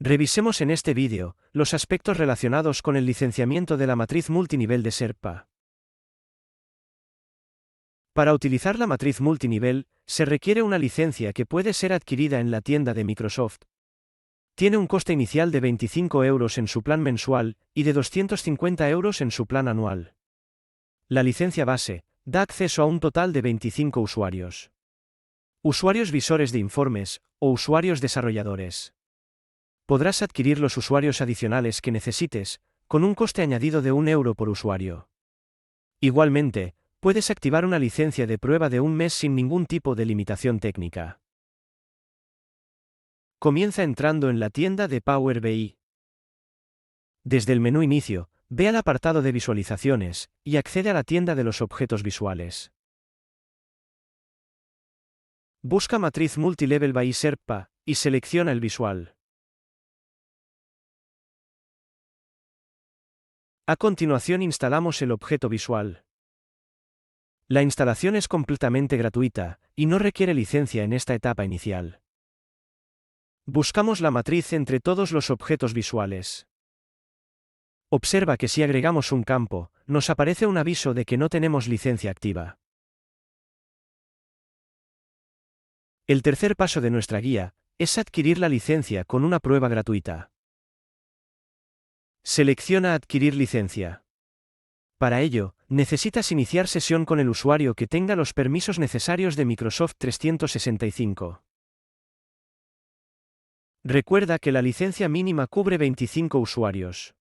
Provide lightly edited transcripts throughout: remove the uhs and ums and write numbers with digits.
Revisemos en este vídeo los aspectos relacionados con el licenciamiento de la matriz multinivel de SERPA. Para utilizar la matriz multinivel, se requiere una licencia que puede ser adquirida en la tienda de Microsoft. Tiene un coste inicial de 25 € en su plan mensual y de 250 € en su plan anual. La licencia base da acceso a un total de 25 usuarios. Usuarios visores de informes o usuarios desarrolladores. Podrás adquirir los usuarios adicionales que necesites, con un coste añadido de 1 € por usuario. Igualmente, puedes activar una licencia de prueba de un mes sin ningún tipo de limitación técnica. Comienza entrando en la tienda de Power BI. Desde el menú Inicio, ve al apartado de Visualizaciones, y accede a la tienda de los objetos visuales. Busca Matriz Multilevel by SERPA, y selecciona el visual. A continuación instalamos el objeto visual. La instalación es completamente gratuita, y no requiere licencia en esta etapa inicial. Buscamos la matriz entre todos los objetos visuales. Observa que si agregamos un campo, nos aparece un aviso de que no tenemos licencia activa. El tercer paso de nuestra guía es adquirir la licencia con una prueba gratuita. Selecciona Adquirir licencia. Para ello, necesitas iniciar sesión con el usuario que tenga los permisos necesarios de Microsoft 365. Recuerda que la licencia mínima cubre 25 usuarios.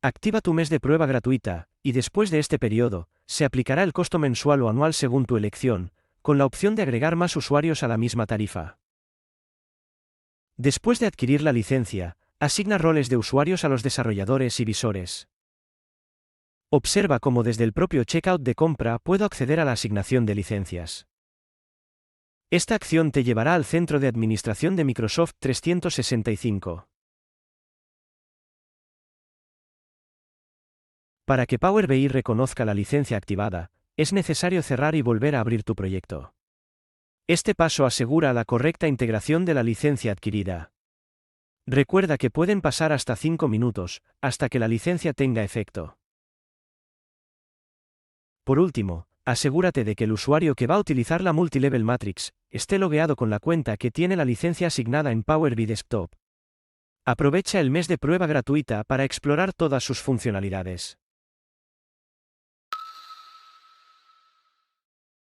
Activa tu mes de prueba gratuita, y después de este periodo, se aplicará el costo mensual o anual según tu elección, con la opción de agregar más usuarios a la misma tarifa. Después de adquirir la licencia, asigna roles de usuarios a los desarrolladores y visores. Observa cómo desde el propio checkout de compra puedo acceder a la asignación de licencias. Esta acción te llevará al centro de administración de Microsoft 365. Para que Power BI reconozca la licencia activada, es necesario cerrar y volver a abrir tu proyecto. Este paso asegura la correcta integración de la licencia adquirida. Recuerda que pueden pasar hasta 5 minutos, hasta que la licencia tenga efecto. Por último, asegúrate de que el usuario que va a utilizar la Multilevel Matrix esté logueado con la cuenta que tiene la licencia asignada en Power BI Desktop. Aprovecha el mes de prueba gratuita para explorar todas sus funcionalidades.